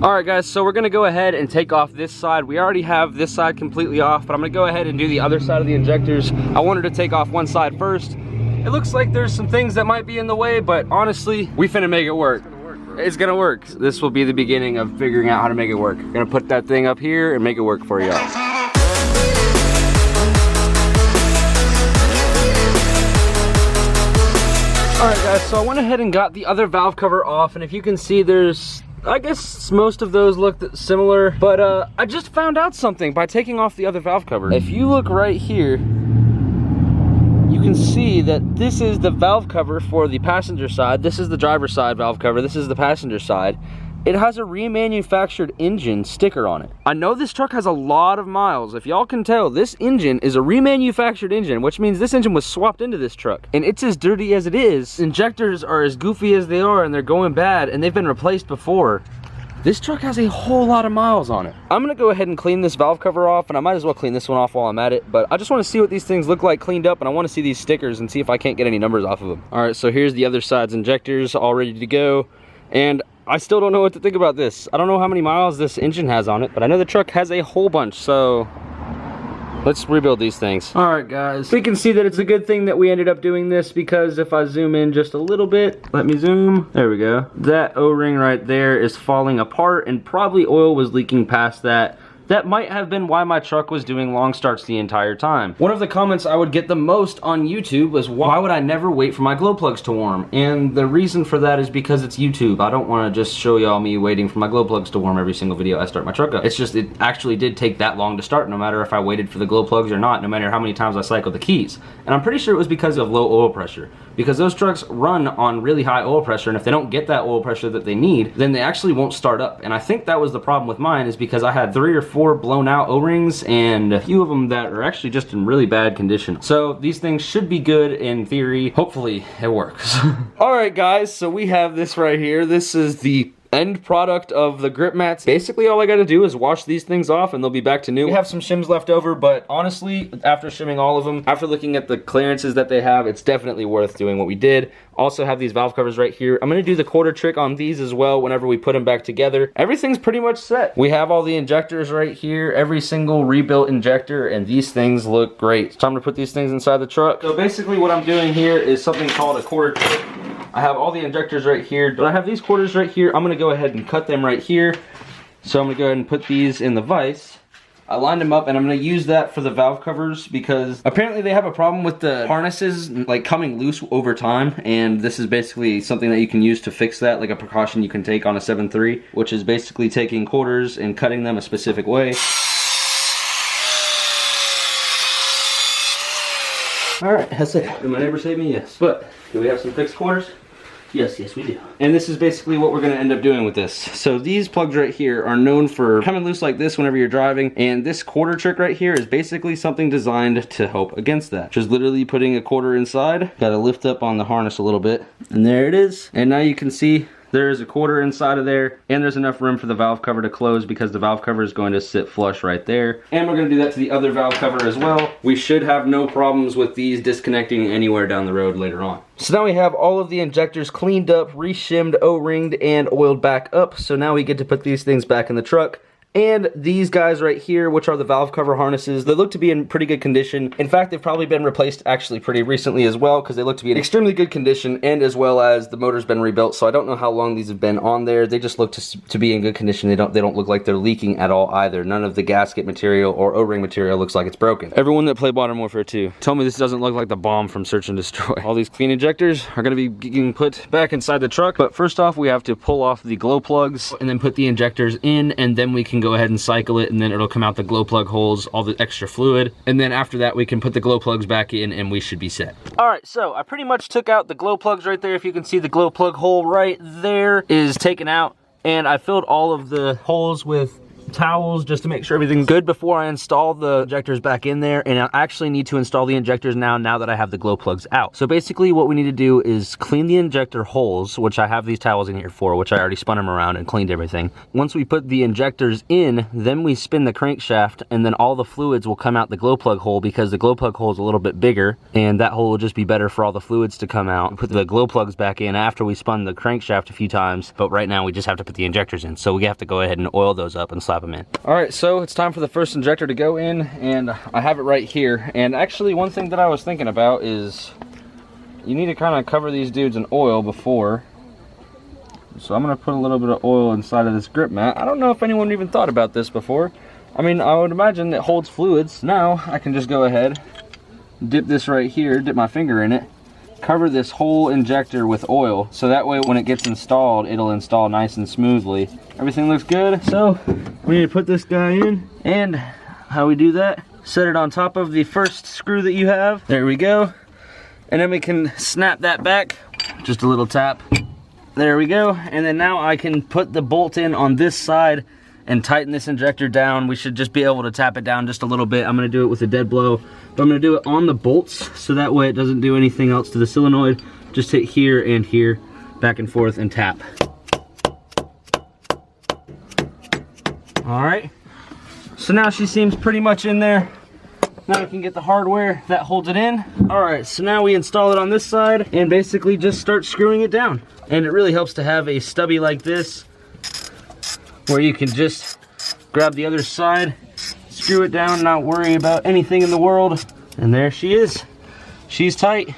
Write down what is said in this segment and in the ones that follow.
All right guys, so we're gonna go ahead and take off this side. We already have this side completely off, but I'm gonna go ahead and do the other side of the injectors. I wanted to take off one side first. It looks like there's some things that might be in the way, but honestly, we finna make it work. It's gonna work. This will be the beginning of figuring out how to make it work. Gonna put that thing up here and make it work for y'all. Alright guys, so I went ahead and got the other valve cover off, and if you can see, there's, I guess most of those look similar, but I just found out something by taking off the other valve cover. If you look right here, you can see that this is the valve cover for the passenger side. This is the driver's side valve cover. This is the passenger side. It has a remanufactured engine sticker on it. I know this truck has a lot of miles. If y'all can tell, this engine is a remanufactured engine, which means this engine was swapped into this truck. And it's as dirty as it is. Injectors are as goofy as they are, and they're going bad, and they've been replaced before. This truck has a whole lot of miles on it. I'm gonna go ahead and clean this valve cover off, and I might as well clean this one off while I'm at it, but I just wanna see what these things look like cleaned up, and I wanna see these stickers and see if I can't get any numbers off of them. All right, so here's the other side's injectors all ready to go, and I still don't know what to think about this. I don't know how many miles this engine has on it, but I know the truck has a whole bunch, so let's rebuild these things. All right, guys. We can see that it's a good thing that we ended up doing this, because if I zoom in just a little bit, let me zoom. There we go. That O-ring right there is falling apart, and probably oil was leaking past that. That might have been why my truck was doing long starts the entire time. One of the comments I would get the most on YouTube was, why would I never wait for my glow plugs to warm? And the reason for that is because it's YouTube. I don't want to just show y'all me waiting for my glow plugs to warm every single video I start my truck up. It's just, it actually did take that long to start, no matter if I waited for the glow plugs or not, no matter how many times I cycled the keys. And I'm pretty sure it was because of low oil pressure. Because those trucks run on really high oil pressure, and if they don't get that oil pressure that they need, then they actually won't start up. And I think that was the problem with mine, is because I had 3 or 4 blown out O-rings, and a few of them that are actually just in really bad condition. So these things should be good in theory. Hopefully it works. All right guys, so we have this right here. This is the end product of the grip mats. Basically all I gotta do is wash these things off and they'll be back to new. We have some shims left over, but honestly, after shimming all of them, after looking at the clearances that they have, it's definitely worth doing what we did. Also have these valve covers right here. I'm gonna do the quarter trick on these as well whenever we put them back together. Everything's pretty much set. We have all the injectors right here, every single rebuilt injector, and these things look great. It's time to put these things inside the truck. So basically what I'm doing here is something called a quarter trick. I have all the injectors right here, but I have these quarters right here. I'm gonna go ahead and cut them right here. So I'm gonna go ahead and put these in the vise. I lined them up, and I'm gonna use that for the valve covers, because apparently they have a problem with the harnesses like coming loose over time, and this is basically something that you can use to fix that, like a precaution you can take on a 7.3, which is basically taking quarters and cutting them a specific way. Alright, that's it. Did my neighbor save me? Yes. But, do we have some fixed quarters? Yes, yes we do. And this is basically what we're going to end up doing with this. So these plugs right here are known for coming loose like this whenever you're driving, and this quarter trick right here is basically something designed to help against that. Just literally putting a quarter inside, got to lift up on the harness a little bit, and there it is. And now you can see there is a quarter inside of there, and there's enough room for the valve cover to close, because the valve cover is going to sit flush right there. And we're going to do that to the other valve cover as well. We should have no problems with these disconnecting anywhere down the road later on. So now we have all of the injectors cleaned up, re-shimmed, O-ringed, and oiled back up. So now we get to put these things back in the truck. And these guys right here, which are the valve cover harnesses, they look to be in pretty good condition. In fact, they've probably been replaced actually pretty recently as well, because they look to be in extremely good condition, and as well as the motor's been rebuilt. So I don't know how long these have been on there. They just look to be in good condition. They don't look like they're leaking at all either. None of the gasket material or O-ring material looks like it's broken. Everyone that played Modern Warfare 2, tell me this doesn't look like the bomb from Search and Destroy. All these clean injectors are going to be getting put back inside the truck, but first off we have to pull off the glow plugs and then put the injectors in, and then we can go ahead and cycle it, and then it'll come out the glow plug holes, all the extra fluid, and then after that we can put the glow plugs back in and we should be set. Alright, so I pretty much took out the glow plugs right there. If you can see, the glow plug hole right there is taken out, and I filled all of the holes with towels just to make sure everything's good before I install the injectors back in there. And I actually need to install the injectors now that I have the glow plugs out. So basically what we need to do is clean the injector holes, which I have these towels in here for, which I already spun them around and cleaned everything. Once we put the injectors in, then we spin the crankshaft, and then all the fluids will come out the glow plug hole, because the glow plug hole is a little bit bigger, and that hole will just be better for all the fluids to come out. Put the glow plugs back in after we spun the crankshaft a few times, but right now we just have to put the injectors in. So we have to go ahead and oil those up and slap them in. All right, so it's time for the first injector to go in, and I have it right here. And actually one thing that I was thinking about is you need to kind of cover these dudes in oil before. So I'm gonna put a little bit of oil inside of this grip mat. I don't know if anyone even thought about this before. I mean, I would imagine it holds fluids. Now I can just go ahead, dip this right here, dip my finger in it, cover this whole injector with oil, so that way when it gets installed, it'll install nice and smoothly. Everything looks good, so we need to put this guy in. And how we do that, set it on top of the first screw that you have. There we go. And then we can snap that back, just a little tap. There we go. And then now I can put the bolt in on this side and tighten this injector down. We should just be able to tap it down just a little bit. I'm gonna do it with a dead blow, but I'm gonna do it on the bolts, so that way it doesn't do anything else to the solenoid. Just hit here and here, back and forth, and tap. All right, so now she seems pretty much in there. Now we can get the hardware that holds it in. All right, so now we install it on this side and basically just start screwing it down. And it really helps to have a stubby like this, where you can just grab the other side, screw it down, not worry about anything in the world. And there she is. She's tight.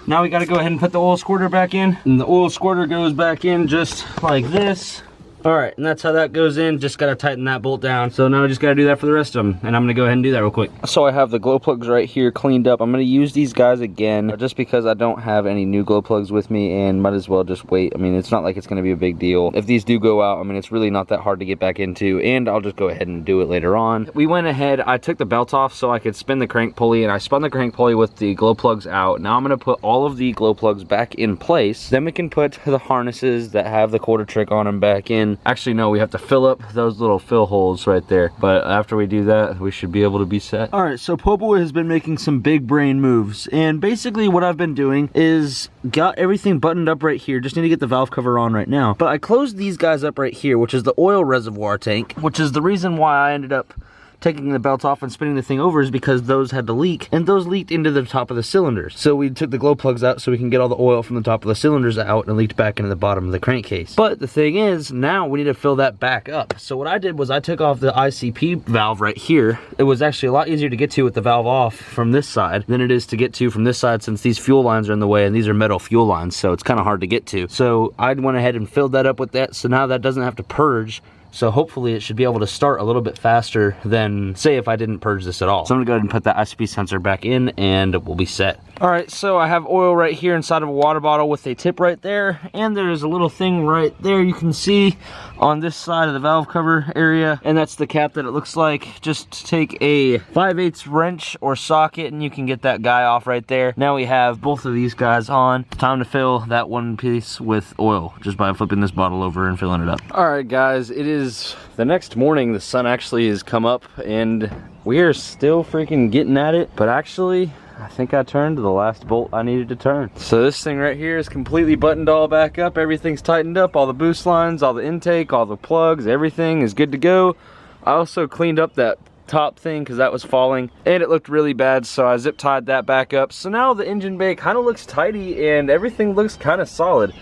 Now we gotta go ahead and put the oil squirter back in. And the oil squirter goes back in just like this. All right, and that's how that goes in. Just gotta tighten that bolt down. So now I just gotta do that for the rest of them, and I'm gonna go ahead and do that real quick. So I have the glow plugs right here cleaned up. I'm gonna use these guys again, just because I don't have any new glow plugs with me, and might as well just wait. I mean, it's not like it's gonna be a big deal. If these do go out, I mean, it's really not that hard to get back into, and I'll just go ahead and do it later on. We went ahead, I took the belt off so I could spin the crank pulley, and I spun the crank pulley with the glow plugs out. Now I'm gonna put all of the glow plugs back in place. Then we can put the harnesses that have the quarter trick on them back in. Actually, no, we have to fill up those little fill holes right there, but after we do that, we should be able to be set. All right, so Poeboy has been making some big brain moves, and basically what I've been doing is got everything buttoned up right here. Just need to get the valve cover on right now, but I closed these guys up right here, which is the oil reservoir tank, which is the reason why I ended up taking the belt off and spinning the thing over, is because those had to leak, and those leaked into the top of the cylinders. So we took the glow plugs out so we can get all the oil from the top of the cylinders out, and leaked back into the bottom of the crankcase. But the thing is, now we need to fill that back up. So what I did was I took off the ICP valve right here. It was actually a lot easier to get to with the valve off from this side than it is to get to from this side, since these fuel lines are in the way, and these are metal fuel lines, so it's kind of hard to get to. So I went ahead and filled that up with that, so now that doesn't have to purge. So hopefully it should be able to start a little bit faster than, say, if I didn't purge this at all. So I'm gonna go ahead and put that ICP sensor back in, and we'll be set. All right, so I have oil right here inside of a water bottle with a tip right there, and there's a little thing right there you can see on this side of the valve cover area, and that's the cap that it looks like. Just take a 5/8 wrench or socket and you can get that guy off right there. Now we have both of these guys on. Time to fill that one piece with oil just by flipping this bottle over and filling it up. All right, guys, it is the next morning. The sun actually has come up and we are still freaking getting at it, but actually I think I turned the last bolt I needed to turn. So this thing right here is completely buttoned all back up. Everything's tightened up, all the boost lines, all the intake, all the plugs, everything is good to go. I also cleaned up that top thing because that was falling and it looked really bad, so I zip tied that back up. So now the engine bay kind of looks tidy and everything looks kind of solid.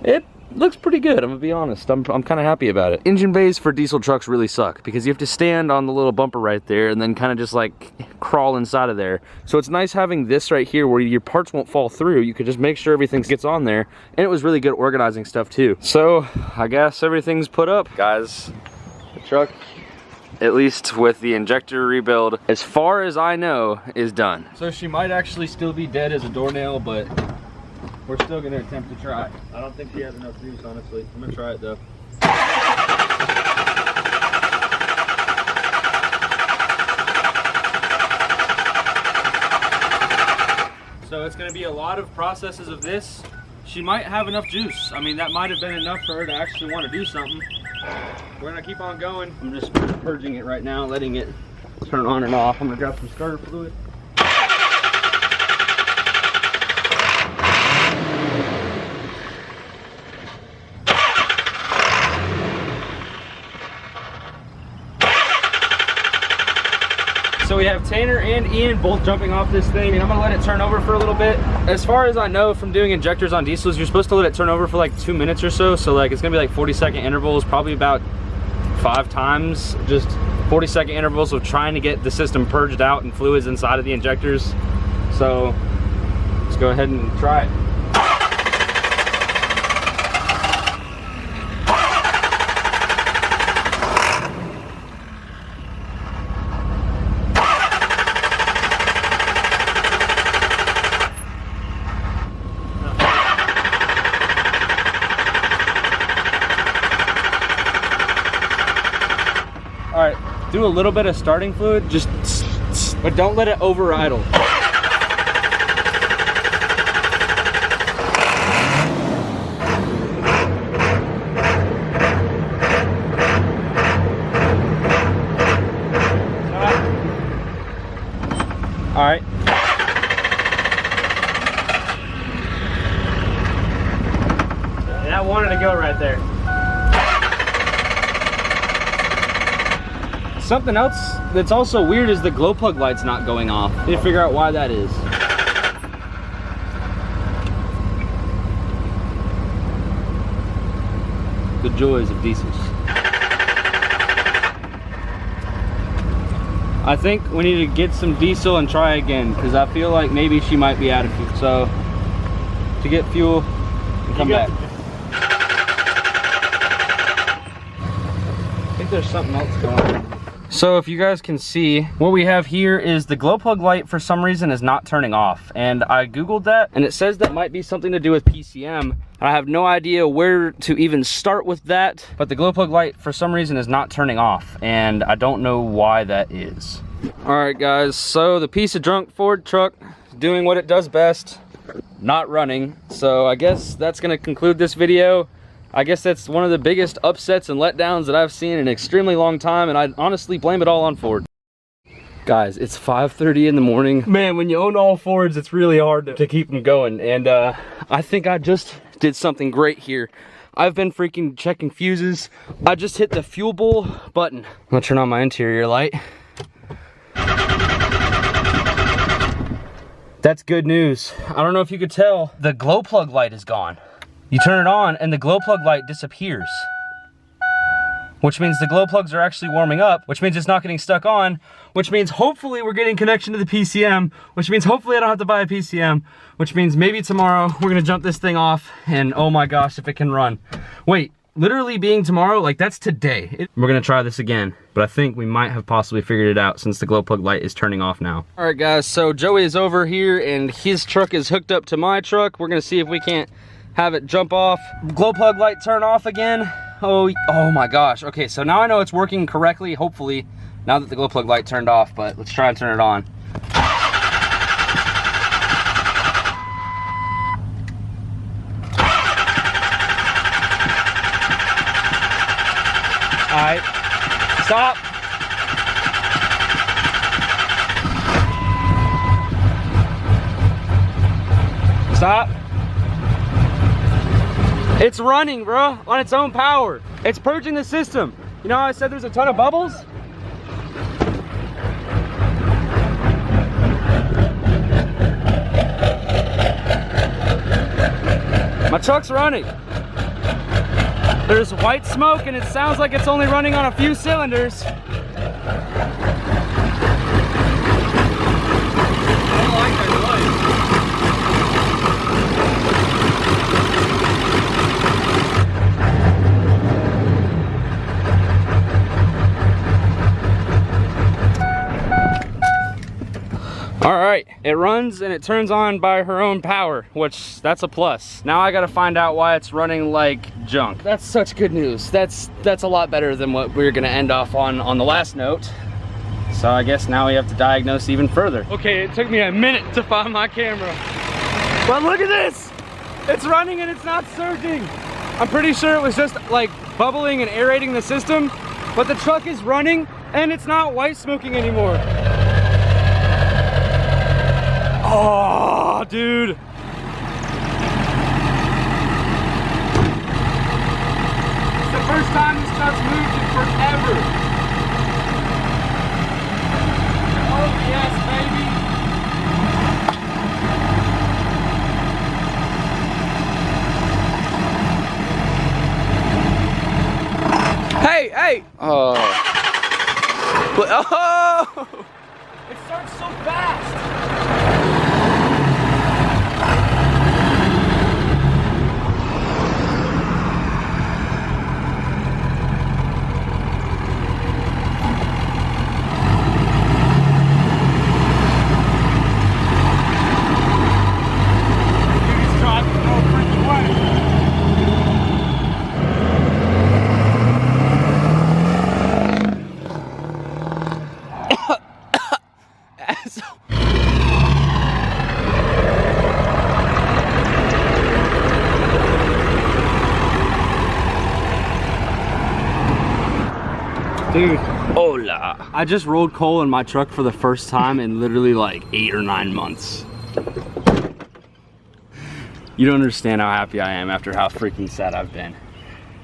It looks pretty good, I'm gonna be honest. I'm kind of happy about it. Engine bays for diesel trucks really suck because you have to stand on the little bumper right there and then kind of just like crawl inside of there. So it's nice having this right here where your parts won't fall through. You could just make sure everything gets on there, and it was really good organizing stuff too. So I guess everything's put up. Guys, the truck, at least with the injector rebuild, as far as I know, is done. So she might actually still be dead as a doornail, but we're still gonna attempt to try. I don't think she has enough juice, honestly. I'm gonna try it though. So it's gonna be a lot of processes of this. She might have enough juice. I mean, that might have been enough for her to actually want to do something. We're gonna keep on going. I'm just purging it right now, letting it turn on and off. I'm gonna grab some starter fluid. So we have Tanner and Ian both jumping off this thing, and I'm gonna let it turn over for a little bit. As far as I know from doing injectors on diesels, you're supposed to let it turn over for like 2 minutes or so. So like it's gonna be like 40-second intervals, probably about 5 times, just 40-second intervals of trying to get the system purged out and fluids inside of the injectors. So let's go ahead and try it. All right, do a little bit of starting fluid, but don't let it over idle. All right. That wanted to go right there. Something else that's also weird is the glow plug light's not going off. Need to figure out why that is. The joys of diesels. I think we need to get some diesel and try again, because I feel like maybe she might be out of fuel. So, to get fuel and come back. I think there's something else going on. So if you guys can see, what we have here is the glow plug light for some reason is not turning off. And I Googled that, and it says that might be something to do with PCM. I have no idea where to even start with that, but the glow plug light for some reason is not turning off, and I don't know why that is. All right guys, so the piece of junk Ford truck is doing what it does best, not running. So I guess that's gonna conclude this video. I guess that's one of the biggest upsets and letdowns that I've seen in an extremely long time, and I honestly blame it all on Ford. Guys, it's 5:30 in the morning. Man, when you own all Fords, it's really hard to keep them going, and I think I just did something great here. I've been freaking checking fuses. I just hit the fuel bowl button. I'm gonna turn on my interior light. That's good news. I don't know if you could tell, the glow plug light is gone. You turn it on and the glow plug light disappears. Which means the glow plugs are actually warming up, which means it's not getting stuck on, which means hopefully we're getting connection to the PCM, which means hopefully I don't have to buy a PCM, which means maybe tomorrow we're gonna jump this thing off and oh my gosh, if it can run. Wait, literally being tomorrow, like that's today. We're gonna try this again, but I think we might have possibly figured it out since the glow plug light is turning off now. All right guys, so Joey is over here and his truck is hooked up to my truck. We're gonna see if we can't have it jump off. Glow plug light turn off again. Oh my gosh. Okay, so now I know it's working correctly, hopefully, now that the glow plug light turned off, but let's try and turn it on. All right, stop. Stop. It's running, bro, on its own power. It's purging the system. You know how I said there's a ton of bubbles? My truck's running. There's white smoke and it sounds like it's only running on a few cylinders. I don't like that noise. All right, it runs and it turns on by her own power, which that's a plus. Now I gotta find out why it's running like junk. That's such good news. That's a lot better than what we were gonna end off on the last note. So I guess now we have to diagnose even further. Okay, it took me a minute to find my camera. But look at this! It's running and it's not surging. I'm pretty sure it was just like bubbling and aerating the system, but the truck is running and it's not white smoking anymore. Oh, dude. It's the first time this truck's moved in forever. Oh, yes, baby. Hey, hey! Oh. Oh! It starts so fast! Dude, it's driving no freaking way. Dude, hola. I just rolled coal in my truck for the first time in literally like 8 or 9 months. You don't understand how happy I am after how freaking sad I've been.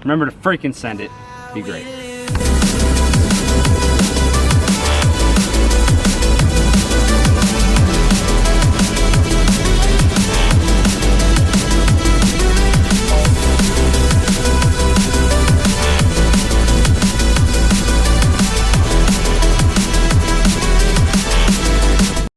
Remember to freaking send it. Be great.